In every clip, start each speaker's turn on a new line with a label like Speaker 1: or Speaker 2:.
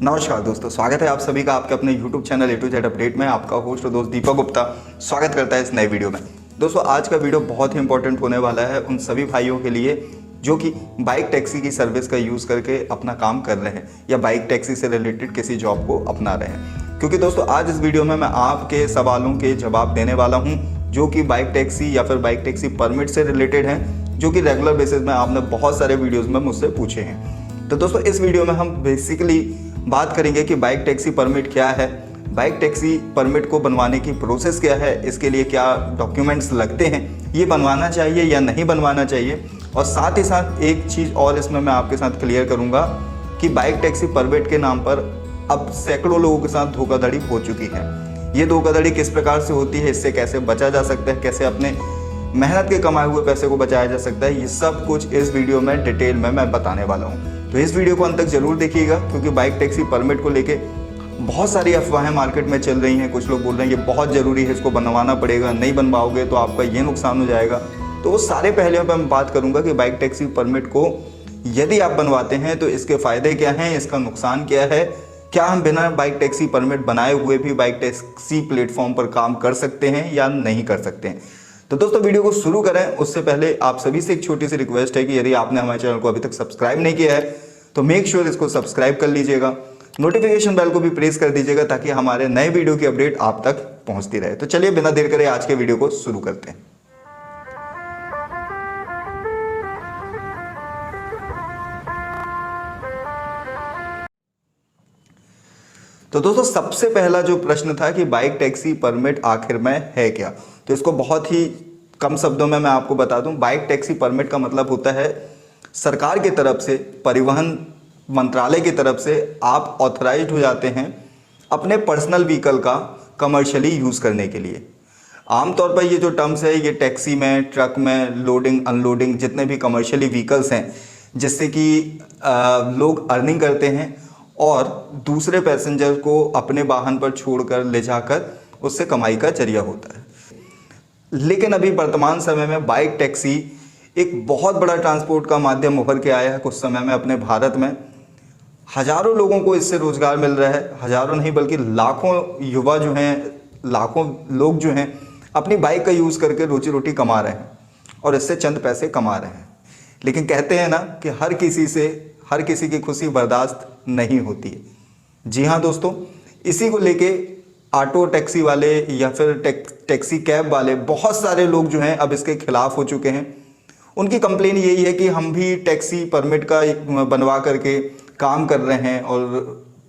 Speaker 1: नमस्कार दोस्तों, स्वागत है आप सभी का आपके अपने YouTube channel A to Z update में। आपका होस्ट और दोस्त दीपक गुप्ता स्वागत करता है इस नए वीडियो में। दोस्तों, आज का वीडियो बहुत ही इंपॉर्टेंट होने वाला है उन सभी भाइयों के लिए जो कि बाइक टैक्सी की सर्विस का यूज़ करके अपना काम कर रहे हैं या बाइक टैक्सी से रिलेटेड किसी जॉब को अपना रहे हैं। क्योंकि दोस्तों, आज इस वीडियो में मैं आपके सवालों के जवाब देने वाला हूँ जो कि बाइक टैक्सी या फिर बाइक टैक्सी परमिट से रिलेटेड हैं, जो कि रेगुलर बेसिस में आपने बहुत सारे वीडियोज़ में मुझसे पूछे हैं। तो दोस्तों, इस वीडियो में हम बेसिकली बात करेंगे कि बाइक टैक्सी परमिट क्या है, बाइक टैक्सी परमिट को बनवाने की प्रोसेस क्या है, इसके लिए क्या डॉक्यूमेंट्स लगते हैं, ये बनवाना चाहिए या नहीं बनवाना चाहिए, और साथ ही साथ एक चीज़ और इसमें मैं आपके साथ क्लियर करूंगा कि बाइक टैक्सी परमिट के नाम पर अब सैकड़ों लोगों के साथ धोखाधड़ी हो चुकी है। ये धोखाधड़ी किस प्रकार से होती है, इससे कैसे बचा जा सकता है, कैसे अपने मेहनत के कमाए हुए पैसे को बचाया जा सकता है, ये सब कुछ इस वीडियो में डिटेल में मैं बताने वाला हूँ। तो इस वीडियो को अंत तक जरूर देखिएगा, क्योंकि बाइक टैक्सी परमिट को लेके बहुत सारी अफवाहें मार्केट में चल रही हैं। कुछ लोग बोल रहे हैं ये बहुत ज़रूरी है, इसको बनवाना पड़ेगा, नहीं बनवाओगे तो आपका ये नुकसान हो जाएगा। तो वो सारे पहलुओं पर मैं बात करूंगा कि बाइक टैक्सी परमिट को यदि आप बनवाते हैं तो इसके फ़ायदे क्या हैं, इसका नुकसान क्या है, क्या हम बिना बाइक टैक्सी परमिट बनाए हुए भी बाइक टैक्सी प्लेटफॉर्म पर काम कर सकते हैं या नहीं कर सकते हैं। तो दोस्तों, वीडियो को शुरू करें उससे पहले आप सभी से एक छोटी सी रिक्वेस्ट है कि यदि आपने हमारे चैनल को अभी तक सब्सक्राइब नहीं किया है तो मेक श्योर इसको सब्सक्राइब कर लीजिएगा, नोटिफिकेशन बेल को भी प्रेस कर दीजिएगा ताकि हमारे नए वीडियो की अपडेट आप तक पहुंचती रहे। तो चलिए बिना देर करे आज के वीडियो को शुरू करते हैं। तो दोस्तों, सबसे पहला जो प्रश्न था कि बाइक टैक्सी परमिट आखिर में है क्या, तो इसको बहुत ही कम शब्दों में मैं आपको बता दूं। बाइक टैक्सी परमिट का मतलब होता है सरकार की तरफ से, परिवहन मंत्रालय की तरफ से आप ऑथराइज्ड हो जाते हैं अपने पर्सनल व्हीकल का कमर्शियली यूज़ करने के लिए। आमतौर पर ये जो टर्म्स है ये टैक्सी में, ट्रक में, लोडिंग अनलोडिंग, जितने भी कमर्शियली व्हीकल्स हैं जिससे कि लोग अर्निंग करते हैं और दूसरे पैसेंजर को अपने वाहन पर छोड़कर ले जाकर उससे कमाई का जरिया होता है। लेकिन अभी वर्तमान समय में बाइक टैक्सी एक बहुत बड़ा ट्रांसपोर्ट का माध्यम उभर के आया है। कुछ समय में अपने भारत में हजारों लोगों को इससे रोजगार मिल रहा है, हजारों नहीं बल्कि लाखों युवा जो हैं, लाखों लोग जो हैं अपनी बाइक का यूज़ करके रोजी रोटी कमा रहे हैं और इससे चंद पैसे कमा रहे हैं। लेकिन कहते हैं ना कि हर किसी की खुशी बर्दाश्त नहीं होती है। जी हाँ दोस्तों, इसी को लेके ऑटो टैक्सी वाले या फिर टैक्सी कैब वाले बहुत सारे लोग जो हैं अब इसके खिलाफ हो चुके हैं। उनकी कंप्लेन यही है कि हम भी टैक्सी परमिट का बनवा करके काम कर रहे हैं और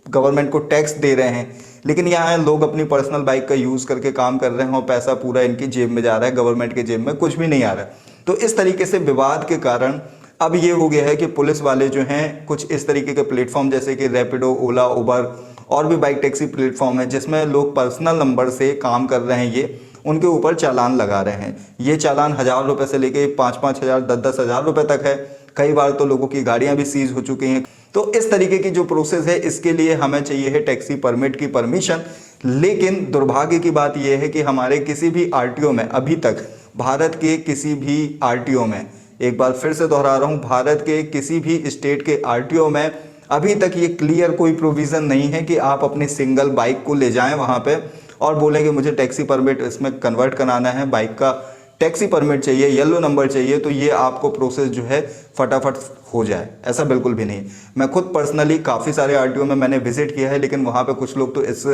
Speaker 1: गवर्नमेंट को टैक्स दे रहे हैं, लेकिन यहाँ लोग अपनी पर्सनल बाइक का यूज़ करके काम कर रहे हैं और पैसा पूरा इनकी जेब में जा रहा है, गवर्नमेंट के जेब में कुछ भी नहीं आ रहा है। तो इस तरीके से विवाद के कारण अब ये हो गया है कि पुलिस वाले जो हैं कुछ इस तरीके के प्लेटफॉर्म जैसे कि रैपिडो, ओला, उबर और भी बाइक टैक्सी प्लेटफॉर्म है जिसमें लोग पर्सनल नंबर से काम कर रहे हैं, ये उनके ऊपर चालान लगा रहे हैं। ये चालान 1000 रुपये से लेके 5-5 हज़ार, 10-10 हज़ार रुपये तक है। कई बार तो लोगों की गाड़ियां भी सीज हो चुकी हैं। तो इस तरीके की जो प्रोसेस है इसके लिए हमें चाहिए है टैक्सी परमिट की परमिशन। लेकिन दुर्भाग्य की बात यह है कि हमारे किसी भी आरटीओ में अभी तक, भारत के किसी भी आरटीओ में, एक बार फिर से दोहरा रहा हूँ, भारत के किसी भी स्टेट के आरटीओ में अभी तक ये क्लियर कोई प्रोविज़न नहीं है कि आप अपनी सिंगल बाइक को ले जाएं वहाँ पे और बोलें कि मुझे टैक्सी परमिट इसमें कन्वर्ट कराना है, बाइक का टैक्सी परमिट चाहिए, येलो नंबर चाहिए, तो ये आपको प्रोसेस जो है फटाफट हो जाए। ऐसा बिल्कुल भी नहीं। मैं खुद पर्सनली काफ़ी सारे आरटीओ में मैंने विजिट किया है, लेकिन वहाँ पे कुछ लोग तो इस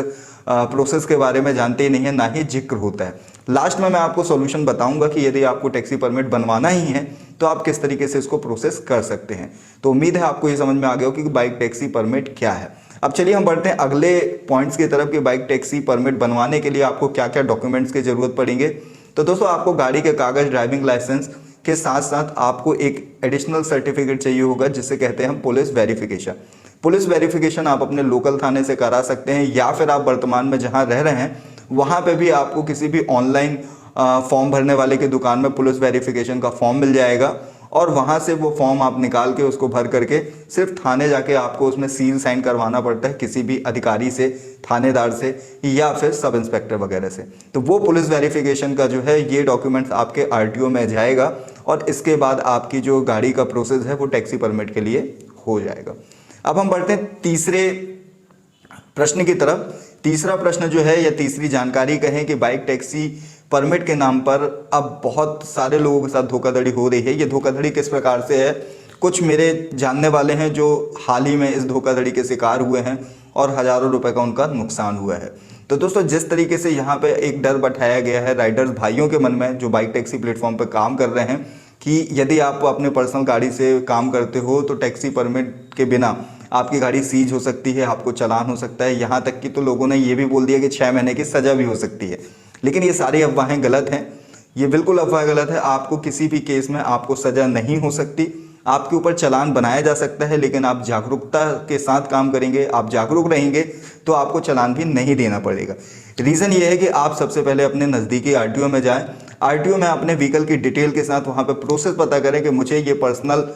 Speaker 1: प्रोसेस के बारे में जानते ही नहीं है, ना ही जिक्र होता है। लास्ट में मैं आपको सॉल्यूशन बताऊंगा कि यदि आपको टैक्सी परमिट बनवाना ही है तो आप किस तरीके से इसको प्रोसेस कर सकते हैं। तो उम्मीद है आपको ये समझ में आ गया हो कि बाइक टैक्सी परमिट क्या है। अब चलिए हम बढ़ते हैं अगले पॉइंट्स की तरफ कि बाइक टैक्सी परमिट बनवाने के लिए आपको क्या क्या डॉक्यूमेंट्स की ज़रूरत पड़ेंगे। तो दोस्तों, आपको गाड़ी के कागज़, ड्राइविंग लाइसेंस के साथ साथ आपको एक एडिशनल सर्टिफिकेट चाहिए होगा जिसे कहते हैं हम पुलिस वेरिफिकेशन। पुलिस वेरिफिकेशन आप अपने लोकल थाने से करा सकते हैं या फिर आप वर्तमान में जहां रह रहे हैं वहां पे भी आपको किसी भी ऑनलाइन फॉर्म भरने वाले की दुकान में पुलिस वेरिफिकेशन का फॉर्म मिल जाएगा और वहां से वो फॉर्म आप निकाल के उसको भर करके सिर्फ थाने जाके आपको उसमें सील साइन करवाना पड़ता है किसी भी अधिकारी से, थानेदार से या फिर सब इंस्पेक्टर वगैरह से। तो वो पुलिस वेरिफिकेशन का जो है ये डॉक्यूमेंट्स आपके आरटीओ में जाएगा और इसके बाद आपकी जो गाड़ी का प्रोसेस है वो टैक्सी परमिट के लिए हो जाएगा। अब हम बढ़ते हैं तीसरे प्रश्न की तरफ। तीसरा प्रश्न जो है या तीसरी जानकारी कहें कि बाइक टैक्सी परमिट के नाम पर अब बहुत सारे लोगों के साथ धोखाधड़ी हो रही है। ये धोखाधड़ी किस प्रकार से है, कुछ मेरे जानने वाले हैं जो हाल ही में इस धोखाधड़ी के शिकार हुए हैं और हज़ारों रुपए का उनका नुकसान हुआ है। तो दोस्तों, जिस तरीके से यहाँ पे एक डर बैठाया गया है राइडर्स भाइयों के मन में जो बाइक टैक्सी प्लेटफॉर्म पर काम कर रहे हैं कि यदि आप अपने पर्सनल गाड़ी से काम करते हो तो टैक्सी परमिट के बिना आपकी गाड़ी सीज हो सकती है, आपको चालान हो सकता है, यहाँ तक कि तो लोगों ने ये भी बोल दिया कि 6 महीने की सज़ा भी हो सकती है। लेकिन ये सारी अफवाहें गलत हैं, ये बिल्कुल अफवाह गलत है। आपको किसी भी केस में आपको सज़ा नहीं हो सकती, आपके ऊपर चालान बनाया जा सकता है, लेकिन आप जागरूकता के साथ काम करेंगे, आप जागरूक रहेंगे तो आपको चालान भी नहीं देना पड़ेगा। रीज़न ये है कि आप सबसे पहले अपने नज़दीकी आरटीओ में जाएं, आरटीओ में अपने व्हीकल की डिटेल के साथ वहाँ पे प्रोसेस पता करें कि मुझे ये पर्सनल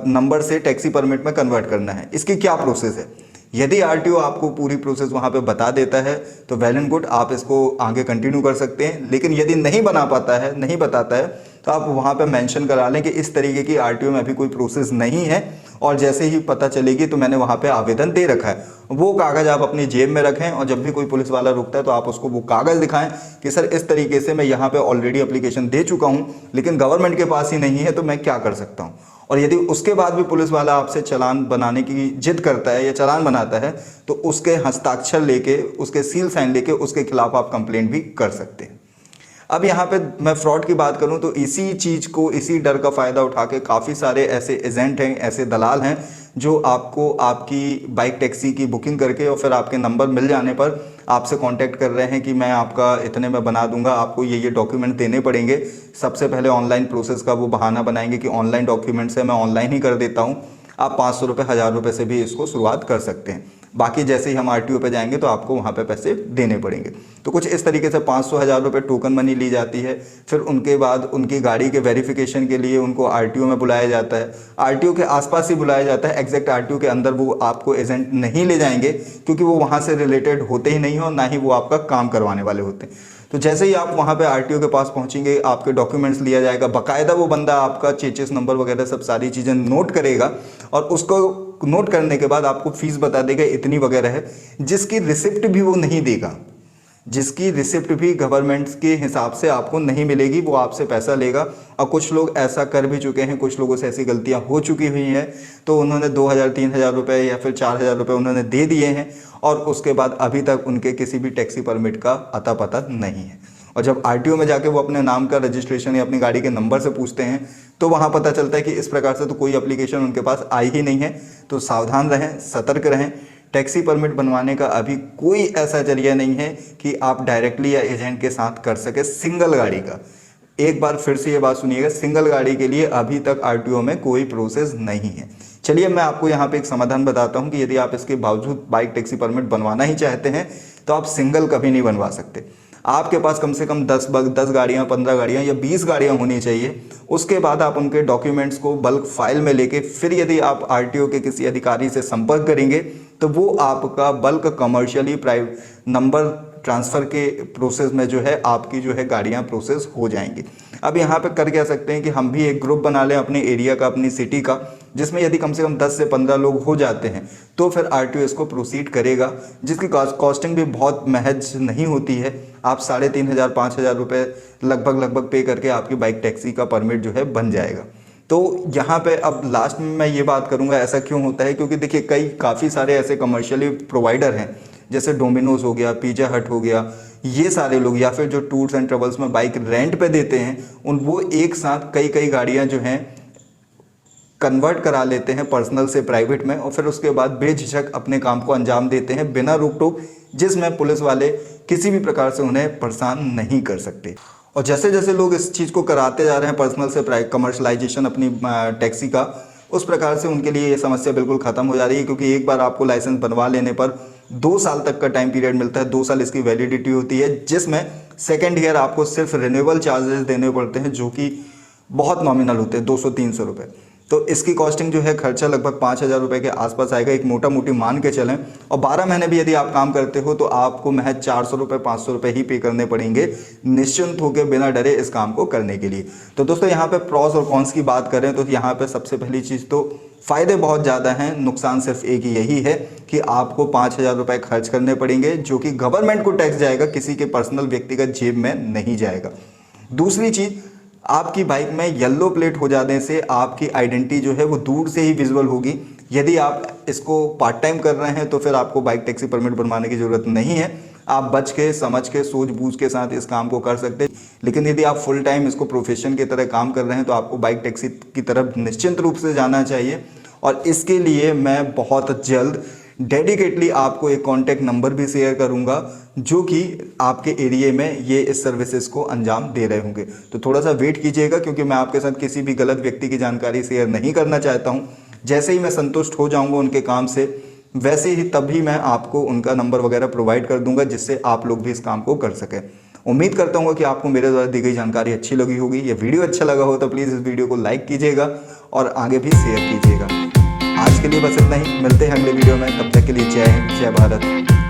Speaker 1: नंबर से टैक्सी परमिट में कन्वर्ट करना है, इसकी क्या प्रोसेस है। यदि आरटीओ आपको पूरी प्रोसेस वहाँ पे बता देता है तो वेल एंड गुड, आप इसको आगे कंटिन्यू कर सकते हैं। लेकिन यदि नहीं बना पाता है, नहीं बताता है, तो आप वहाँ पे मेंशन करा लें कि इस तरीके की आरटीओ में अभी कोई प्रोसेस नहीं है और जैसे ही पता चलेगी तो मैंने वहाँ पे आवेदन दे रखा है। वो कागज़ आप अपनी जेब में रखें और जब भी कोई पुलिस वाला रुकता है तो आप उसको वो कागज़ दिखाएं कि सर इस तरीके से मैं यहाँ पे ऑलरेडी एप्लीकेशन दे चुका हूँ, लेकिन गवर्नमेंट के पास ही नहीं है, तो मैं क्या कर सकता हूँ। और यदि उसके बाद भी पुलिस वाला आपसे चालान बनाने की जिद करता है या चालान बनाता है तो उसके हस्ताक्षर लेके, उसके सील साइन लेके उसके खिलाफ आप कंप्लेंट भी कर सकते हैं। अब यहाँ पे मैं फ्रॉड की बात करूँ तो इसी चीज़ को, इसी डर का फ़ायदा उठा के काफ़ी सारे ऐसे एजेंट हैं, ऐसे दलाल हैं जो आपको आपकी बाइक टैक्सी की बुकिंग करके और फिर आपके नंबर मिल जाने पर आपसे कांटेक्ट कर रहे हैं कि मैं आपका इतने में बना दूंगा, आपको ये डॉक्यूमेंट देने पड़ेंगे। सबसे पहले ऑनलाइन प्रोसेस का वो बहाना बनाएंगे कि ऑनलाइन डॉक्यूमेंट्स है, मैं ऑनलाइन ही कर देता हूँ, आप 500 रुपये, 1000 रुपये से भी इसको शुरुआत कर सकते हैं। बाकी जैसे ही हम आरटीओ पे जाएंगे तो आपको वहाँ पे पैसे देने पड़ेंगे। तो कुछ इस तरीके से 500, 1000 रुपये टोकन मनी ली जाती है। फिर उनके बाद उनकी गाड़ी के वेरिफिकेशन के लिए उनको आरटीओ में बुलाया जाता है, आरटीओ के आसपास ही बुलाया जाता है, एग्जैक्ट आरटीओ के अंदर वो आपको एजेंट नहीं ले जाएंगे क्योंकि वो वहाँ से रिलेटेड होते ही नहीं हो, ना ही वो आपका काम करवाने वाले होते हैं। तो जैसे ही आप वहाँ पे आरटीओ के पास पहुँचेंगे, आपके डॉक्यूमेंट्स लिया जाएगा, बाकायदा वो बंदा आपका चेचिस नंबर वगैरह सब सारी चीज़ें नोट करेगा और उसको नोट करने के बाद आपको फीस बता देगा इतनी वगैरह है, जिसकी रिसिप्ट भी वो नहीं देगा, जिसकी रिसिप्ट भी गवर्नमेंट के हिसाब से आपको नहीं मिलेगी, वो आपसे पैसा लेगा। और कुछ लोग ऐसा कर भी चुके हैं, कुछ लोगों से ऐसी गलतियां हो चुकी हुई हैं, तो उन्होंने 2000, 3000 रुपये या फिर 4000 रुपये उन्होंने दे दिए हैं और उसके बाद अभी तक उनके किसी भी टैक्सी परमिट का अता पता नहीं है। और जब आरटीओ में जाके वो अपने नाम का रजिस्ट्रेशन या अपनी गाड़ी के नंबर से पूछते हैं तो वहाँ पता चलता है कि इस प्रकार से तो कोई एप्लीकेशन उनके पास आई ही नहीं है। तो सावधान रहें, सतर्क रहें। टैक्सी परमिट बनवाने का अभी कोई ऐसा जरिया नहीं है कि आप डायरेक्टली या एजेंट के साथ कर सके सिंगल गाड़ी का। एक बार फिर से ये बात सुनिएगा, सिंगल गाड़ी के लिए अभी तक आरटीओ में कोई प्रोसेस नहीं है। चलिए मैं आपको यहाँ पे एक समाधान बताता हूँ कि यदि आप इसके बावजूद बाइक टैक्सी परमिट बनवाना ही चाहते हैं तो आप सिंगल कभी नहीं बनवा सकते। आपके पास कम से कम 10 गाड़ियाँ, 15 गाड़ियाँ या 20 गाड़ियाँ होनी चाहिए। उसके बाद आप उनके डॉक्यूमेंट्स को बल्क फाइल में लेके फिर यदि आप आरटीओ के किसी अधिकारी से संपर्क करेंगे तो वो आपका bulk commercially private number transfer के प्रोसेस में जो है आपकी जो है गाड़ियाँ प्रोसेस हो जाएंगी। अब यहाँ पे कर क्या सकते हैं कि हम भी एक ग्रुप बना लें अपने एरिया का, अपनी सिटी का, जिसमें यदि कम से कम 10 से 15 लोग हो जाते हैं तो फिर आरटीओ इसको प्रोसीड करेगा, जिसकी कॉस्टिंग भी बहुत महज नहीं होती है। आप 3500, 5000 रुपये लगभग पे करके आपकी बाइक टैक्सी का परमिट जो है बन जाएगा। तो यहाँ पे अब लास्ट में मैं ये बात करूँगा ऐसा क्यों होता है, क्योंकि देखिए काफ़ी सारे ऐसे कमर्शियली प्रोवाइडर हैं जैसे डोमिनोज हो गया, पिज़्ज़ा हट हो गया, ये सारे लोग, या फिर जो टूर्स एंड ट्रेवल्स में बाइक रेंट पे देते हैं वो एक साथ कई गाड़ियाँ जो हैं कन्वर्ट करा लेते हैं पर्सनल से प्राइवेट में और फिर उसके बाद बेझिझक अपने काम को अंजाम देते हैं बिना रोक टोक, जिसमें पुलिस वाले किसी भी प्रकार से उन्हें परेशान नहीं कर सकते। और जैसे जैसे लोग इस चीज़ को कराते जा रहे हैं पर्सनल से कमर्शलाइजेशन अपनी टैक्सी का, उस प्रकार से उनके लिए ये समस्या बिल्कुल ख़त्म हो जा रही है। क्योंकि एक बार आपको लाइसेंस बनवा लेने पर 2 साल तक का टाइम पीरियड मिलता है, 2 साल इसकी वैलिडिटी होती है, जिसमें सेकेंड ईयर आपको सिर्फ रिन्यूअल चार्जेस देने पड़ते हैं जो कि बहुत नॉमिनल होते हैं, 200-300 रुपये। तो इसकी कॉस्टिंग जो है खर्चा लगभग 5,000 रुपये के आसपास आएगा, एक मोटा मोटी मान के चलें। और 12 महीने भी यदि आप काम करते हो तो आपको महज 400 रुपये 500 रुपये ही पे करने पड़ेंगे निश्चिंत होकर बिना डरे इस काम को करने के लिए। तो दोस्तों यहाँ पे प्रॉस और कॉन्स की बात करें तो यहाँ पे सबसे पहली चीज़ तो फ़ायदे बहुत ज़्यादा हैं, नुकसान सिर्फ एक ही यही है कि आपको 5,000 रुपये खर्च करने पड़ेंगे जो कि गवर्नमेंट को टैक्स जाएगा, किसी के पर्सनल व्यक्तिगत जेब में नहीं जाएगा। दूसरी चीज़, आपकी बाइक में येलो प्लेट हो जाने से आपकी आइडेंटिटी जो है वो दूर से ही विजुअल होगी। यदि आप इसको पार्ट टाइम कर रहे हैं तो फिर आपको बाइक टैक्सी परमिट बनवाने की ज़रूरत नहीं है, आप बच के समझ के सूझबूझ के साथ इस काम को कर सकते हैं। लेकिन यदि आप फुल टाइम इसको प्रोफेशन की तरह काम कर रहे हैं तो आपको बाइक टैक्सी की तरफ निश्चिंत रूप से जाना चाहिए। और इसके लिए मैं बहुत जल्द डेडिकेटली आपको एक कॉन्टैक्ट नंबर भी शेयर करूंगा जो कि आपके एरिया में ये इस सर्विसेज को अंजाम दे रहे होंगे। तो थोड़ा सा वेट कीजिएगा क्योंकि मैं आपके साथ किसी भी गलत व्यक्ति की जानकारी शेयर नहीं करना चाहता हूं। जैसे ही मैं संतुष्ट हो जाऊंगा उनके काम से, वैसे ही तभी मैं आपको उनका नंबर वगैरह प्रोवाइड कर दूंगा जिससे आप लोग भी इस काम को कर सकें। उम्मीद करता हूँ कि आपको मेरे द्वारा दी गई जानकारी अच्छी लगी होगी। ये वीडियो अच्छा लगा हो तो प्लीज़ इस वीडियो को लाइक कीजिएगा और आगे भी शेयर कीजिएगा। आज के लिए बस इतना ही, मिलते हैं अगले वीडियो में, तब तक के लिए जय हिंद, जय भारत।